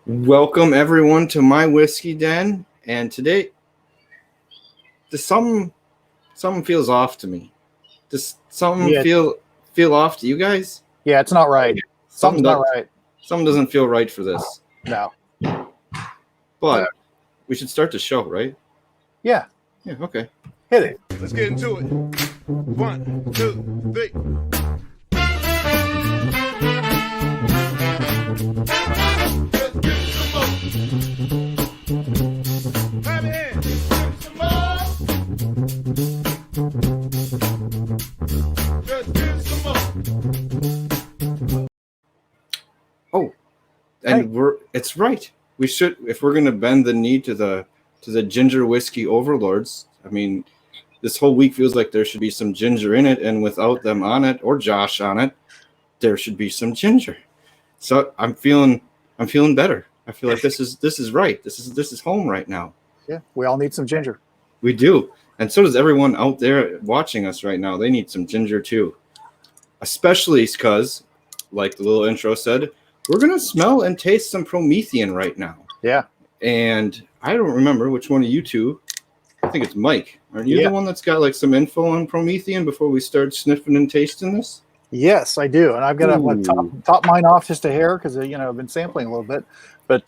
Welcome everyone to my whiskey den, and today, something feels off to me. Does something feel off to you guys? Yeah, it's not right. Something's not right. Something doesn't feel right for this. No. But we should start the show, right? Yeah. Yeah. Okay. Hit it. Let's get into it. 1, 2, 3. Oh, and it's right. We should, if we're going to bend the knee to the ginger whiskey overlords. I mean, this whole week feels like there should be some ginger in it, and without them on it or Josh on it, there should be some ginger. So I'm feeling better. I feel like this is right. This is home right now. Yeah, we all need some ginger. We do. And so does everyone out there watching us right now. They need some ginger too. Especially because, like the little intro said, we're going to smell and taste some Promethean right now. Yeah. And I don't remember which one of you two. I think it's Mike. Aren't you the one that's got like some info on Promethean before we start sniffing and tasting this? Yes, I do. And I've got to top mine off just a hair because, I've been sampling a little bit. But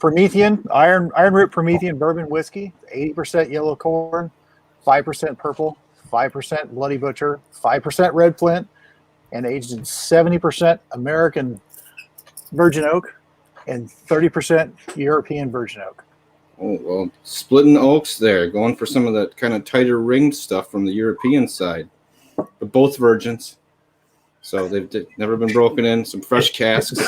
Promethean, Ironroot Promethean bourbon whiskey, 80% yellow corn, 5% purple, 5% bloody butcher, 5% red flint, and aged in 70% American virgin oak and 30% European virgin oak. Oh, well, splitting oaks there, going for some of that kind of tighter ringed stuff from the European side. But both virgins. So they've never been broken in. Some fresh casks.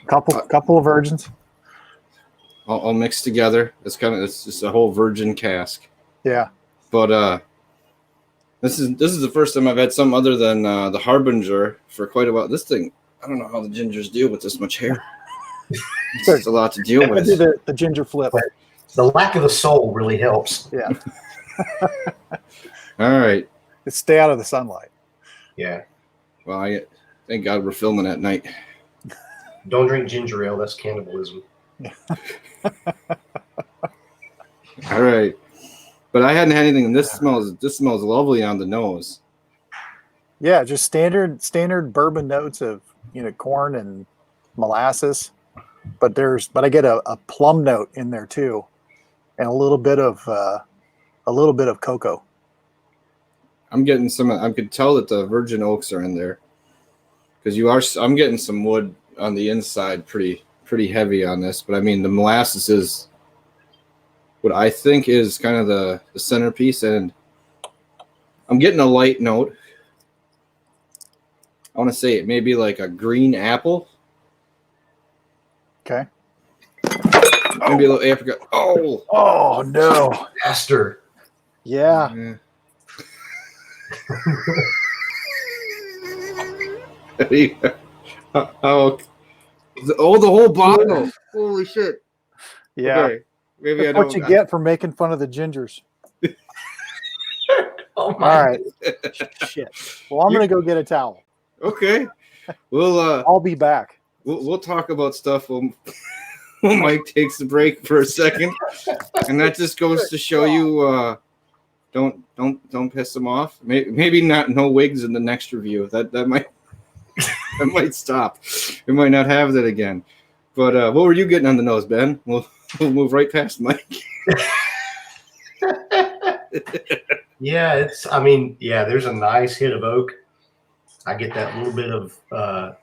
Couple of virgins. All mixed together. It's just a whole virgin cask. Yeah. But this is the first time I've had something other than the Harbinger for quite a while. This thing, I don't know how the gingers deal with this much hair. It's a lot to deal with. Do the ginger flip. The lack of the soul really helps. Yeah. All right. Stay out of the sunlight. Yeah. Well, thank God we're filming at night. Don't drink ginger ale. That's cannibalism. All right. But I hadn't had anything, and this smells lovely on the nose. Yeah, just standard bourbon notes of corn and molasses, but I get a plum note in there too, and a little bit of cocoa. I'm getting some. I could tell that the virgin oaks are in there because I'm getting some wood on the inside, pretty heavy on this. But I mean, the molasses is what I think is kind of the centerpiece, and I'm getting a light note. I want to say it may be like a green apple. Okay. Maybe a little apricot. Oh no. Aster. Yeah. The whole bottle. Holy shit. Yeah. Okay. Maybe That's what you get for making fun of the gingers. Oh my. All right. Shit. Well, I'm going to go get a towel. Okay. We'll I'll be back. We'll talk about stuff when Mike takes a break for a second. And that just goes to show you don't piss him off. Maybe not no wigs in the next review. That might stop. We might not have that again. But what were you getting on the nose, Ben? We'll move right past Mike. Yeah, there's a nice hit of oak. I get that little bit of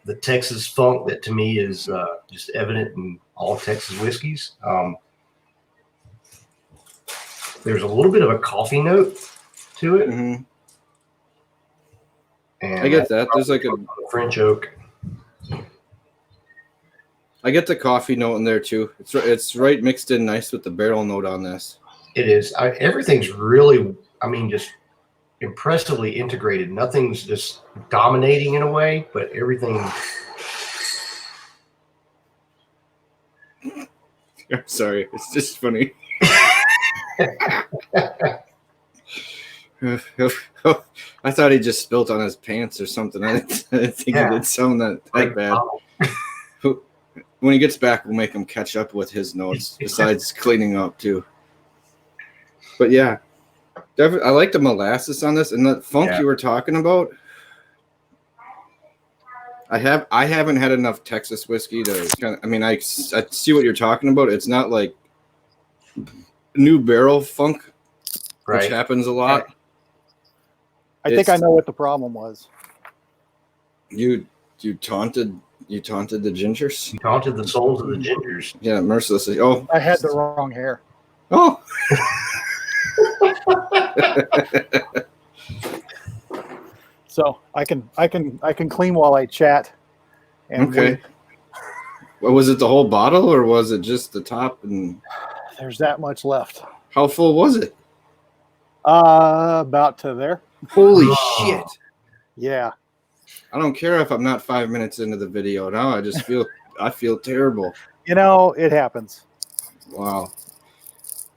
the Texas funk that to me is just evident in all Texas whiskeys. There's a little bit of a coffee note to it. Mm-hmm. And I get that. There's like a French oak. I get the coffee note in there too. It's right mixed in nice with the barrel note on this. It is. Everything's really, just impressively integrated. Nothing's just dominating in a way, but everything. I'm sorry. It's just funny. I thought he just spilt on his pants or something. I didn't think he did something that bad. When he gets back, we'll make him catch up with his notes, besides cleaning up, too. But, yeah. I like the molasses on this. And the funk you were talking about, I haven't had enough Texas whiskey to kind of... I mean, I see what you're talking about. It's not like new barrel funk, which happens a lot. I think I know what the problem was. You taunted the gingers? You taunted the souls of the gingers. Yeah, mercilessly. Oh, I had the wrong hair. Oh. So I can clean while I chat. And okay. Well, was it the whole bottle or was it just the top? And there's that much left. How full was it? About to there. Holy shit. Yeah. I don't care if I'm not 5 minutes into the video now. I just feel terrible. You know, it happens. Wow.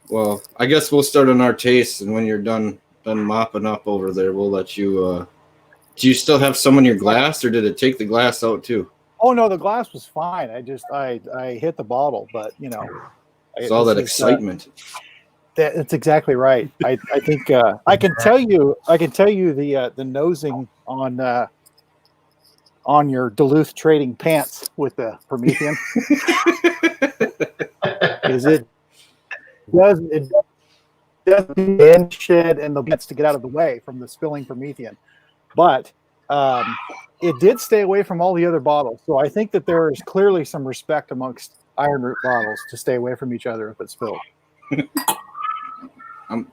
Well, I guess we'll start on our tastes, and when you're done mopping up over there, we'll let you. Do you still have some in your glass, or did it take the glass out too? Oh no, the glass was fine. I hit the bottle, but you know, it's all that excitement. That's exactly right. I think I can tell you the nosing on your Duluth Trading pants with the Promethean is it does the end shed and the gets to get out of the way from the spilling Promethean, but it did stay away from all the other bottles. So I think that there is clearly some respect amongst Ironroot bottles to stay away from each other if it's spilled. I'm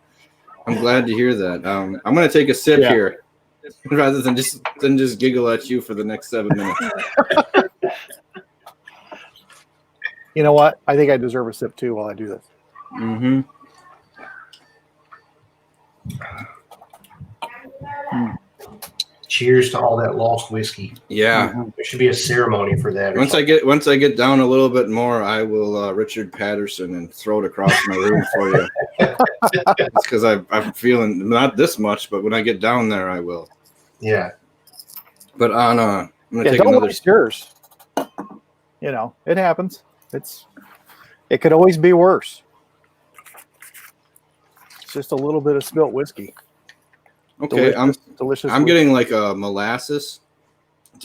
glad to hear that. I'm going to take a sip here rather than just giggle at you for the next 7 minutes. You know what? I think I deserve a sip too while I do this. Mm-hmm. Cheers to all that lost whiskey. Yeah. There should be a ceremony for that. Once I get down a little bit more, I will Richard Patterson and throw it across my room for you. It's because I'm feeling not this much, but when I get down there, I will. Yeah. But I'm gonna take another. Yours. You know, it happens. It could always be worse. It's just a little bit of spilt whiskey. Okay, delicious. I'm getting like a molasses,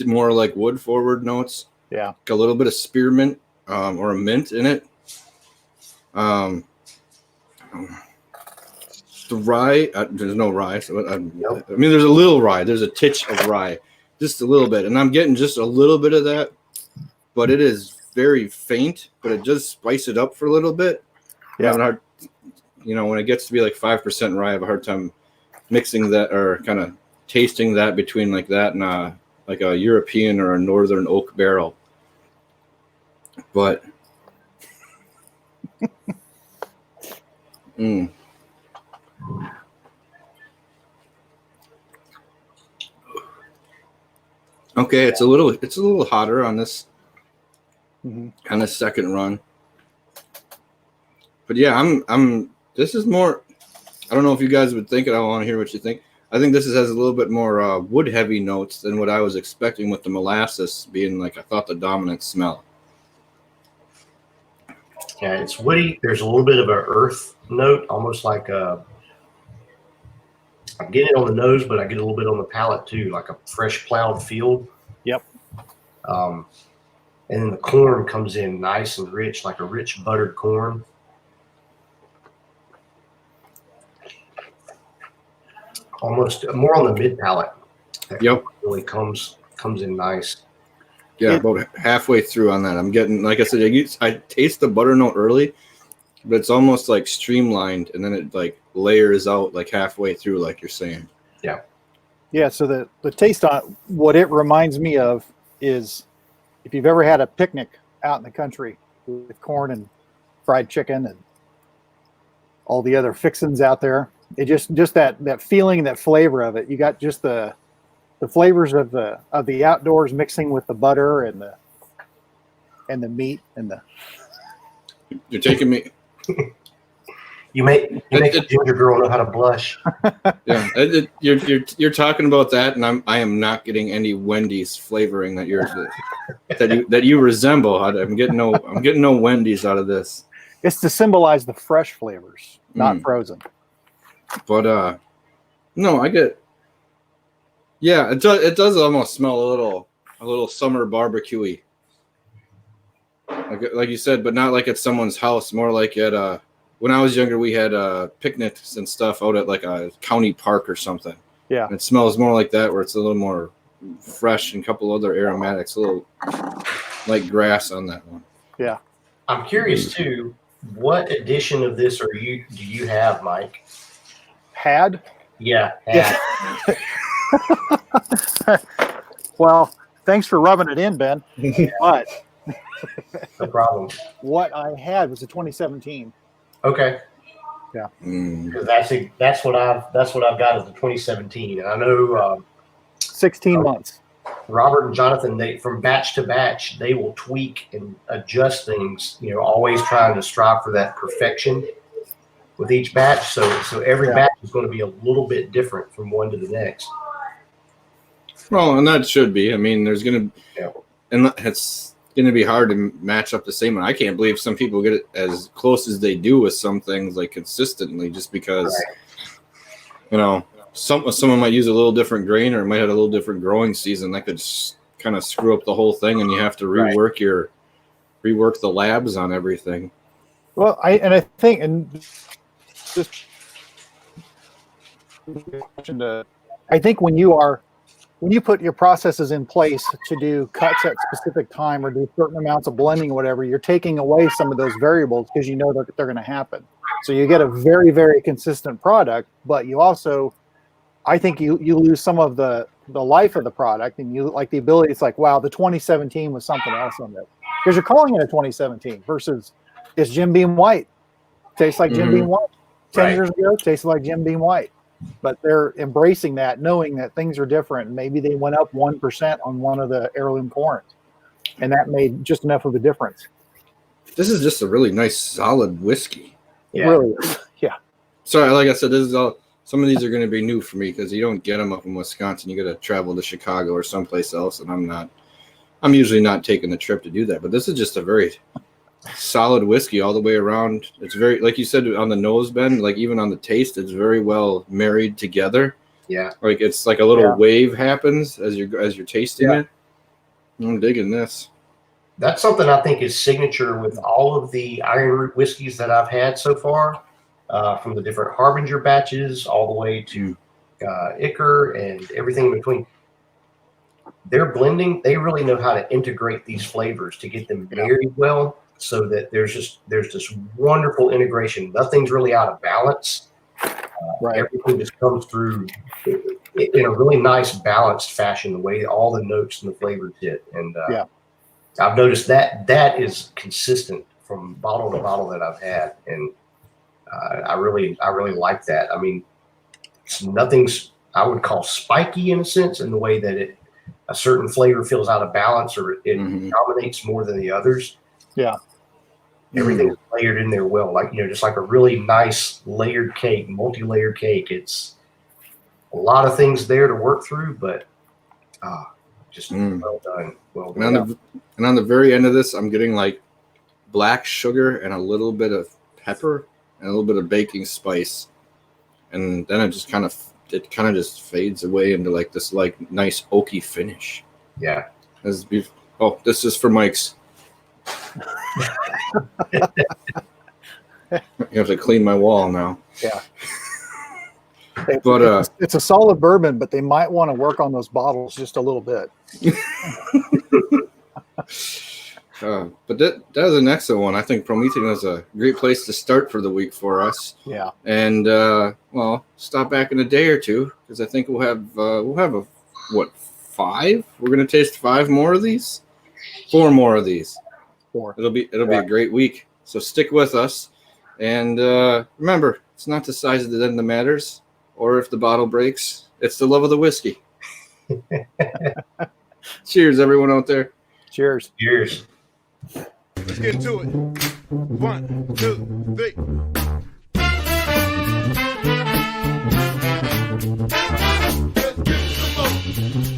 more like wood forward notes. Yeah, like a little bit of spearmint or a mint in it. The rye, there's no rye. So I mean, there's a little rye. There's a titch of rye, just a little bit, and I'm getting just a little bit of that, but it is very faint. But it does spice it up for a little bit. Yeah, when it gets to be like 5% rye, I have a hard time mixing that or kind of tasting that between like that and like a European or a Northern oak barrel. But okay, it's a little hotter on this kind of second run. But yeah, this is more, I don't know if you guys would think it. I want to hear what you think. I think this has a little bit more wood heavy notes than what I was expecting with the molasses being like, I thought the dominant smell. Yeah, it's woody. There's a little bit of an earth note, almost like I'm getting it on the nose, but I get a little bit on the palate too, like a fresh plowed field. Yep. And then the corn comes in nice and rich, like a rich buttered corn. Almost more on the mid palate. Yep. Really comes in nice. Yeah, about halfway through on that. I'm getting, like I said, I taste the butter note early, but it's almost like streamlined, and then it like layers out like halfway through, like you're saying. Yeah. Yeah. So the taste on what it reminds me of is if you've ever had a picnic out in the country with corn and fried chicken and all the other fixins out there. It just that feeling, that flavor of it. You got just the flavors of the outdoors mixing with the butter and the meat and the. You're taking me. You make a ginger girl know how to blush. Yeah, you're talking about that, and I am not getting any Wendy's flavoring that you resemble. I'm getting no Wendy's out of this. It's to symbolize the fresh flavors, not frozen. But no, I get. Yeah, it does almost smell a little summer barbecue-y. Like you said, but not like at someone's house. More like at when I was younger, we had picnics and stuff out at like a county park or something. Yeah, and it smells more like that, where it's a little more fresh and a couple other aromatics, a little like grass on that one. Yeah, I'm curious too. What edition of this do you have, Mike? Had? Yeah. Well, thanks for rubbing it in, Ben. But no problem. What I had was a 2017. Okay. Yeah. Because that's what I've got as the 2017, and I know 16 months. Robert and Jonathan, they from batch to batch, they will tweak and adjust things. Always trying to strive for that perfection with each batch. So every batch is going to be a little bit different from one to the next. Well, and that should be. I mean, there's going to, and it's going to be hard to match up the same one. I can't believe some people get it as close as they do with some things, like consistently, just because, someone might use a little different grain, or it might have a little different growing season. That could kind of screw up the whole thing, and you have to rework the labs on everything. Well, I think when you put your processes in place to do cuts at specific time or do certain amounts of blending or whatever, you're taking away some of those variables because you know they're going to happen. So you get a very, very consistent product, but you also, I think you lose some of the life of the product, and you like the ability. It's like, wow, the 2017 was something else on it, because you're calling it a 2017 versus it's Jim Beam White. Tastes like Jim Beam White. 10 years ago, tasted like Jim Beam White. But they're embracing that, knowing that things are different. Maybe they went up 1% on one of the heirloom corns, and that made just enough of a difference. This is just a really nice, solid whiskey. Yeah. Really, yeah. Sorry, like I said, this is all. Some of these are going to be new for me because you don't get them up in Wisconsin. You got to travel to Chicago or someplace else, and I'm usually not taking the trip to do that. But this is just a very solid whiskey all the way around. It's very, like you said, on the nose, Ben, like even on the taste, it's very well married together. Yeah. Like it's like a little wave happens as you're tasting it. I'm digging this. That's something I think is signature with all of the Ironroot whiskeys that I've had so far, from the different Harbinger batches all the way to Icker and everything in between. Their blending, they really know how to integrate these flavors to get them married well, so that there's this wonderful integration. Nothing's really out of balance. Everything just comes through in a really nice, balanced fashion, the way all the notes and the flavors hit. And I've noticed that is consistent from bottle to bottle that I've had, and I really like that. I mean, nothing's I would call spiky in a sense, in the way that a certain flavor feels out of balance, or it dominates more than the others. Yeah. Everything's layered in there well, like, just like a really nice layered cake, multi-layered cake. It's a lot of things there to work through, but just well done. Well done. And on the very end of this, I'm getting like black sugar and a little bit of pepper and a little bit of baking spice, and then it kind of just fades away into like this like nice oaky finish. Yeah. This is for Mike's. You have to clean my wall now. Yeah. But it's a solid bourbon, but they might want to work on those bottles just a little bit. But that was an excellent one. I think Promethean was a great place to start for the week for us. Yeah. And stop back in a day or two, because I think we'll have 5? We're gonna taste 5 more of these. 4 more of these. 4. It'll be a great week. So stick with us, and remember, it's not the size of the den that matters, or if the bottle breaks. It's the love of the whiskey. Cheers, everyone out there. Cheers. Cheers. Let's get to it. 1, 2, 3. Just give me some more.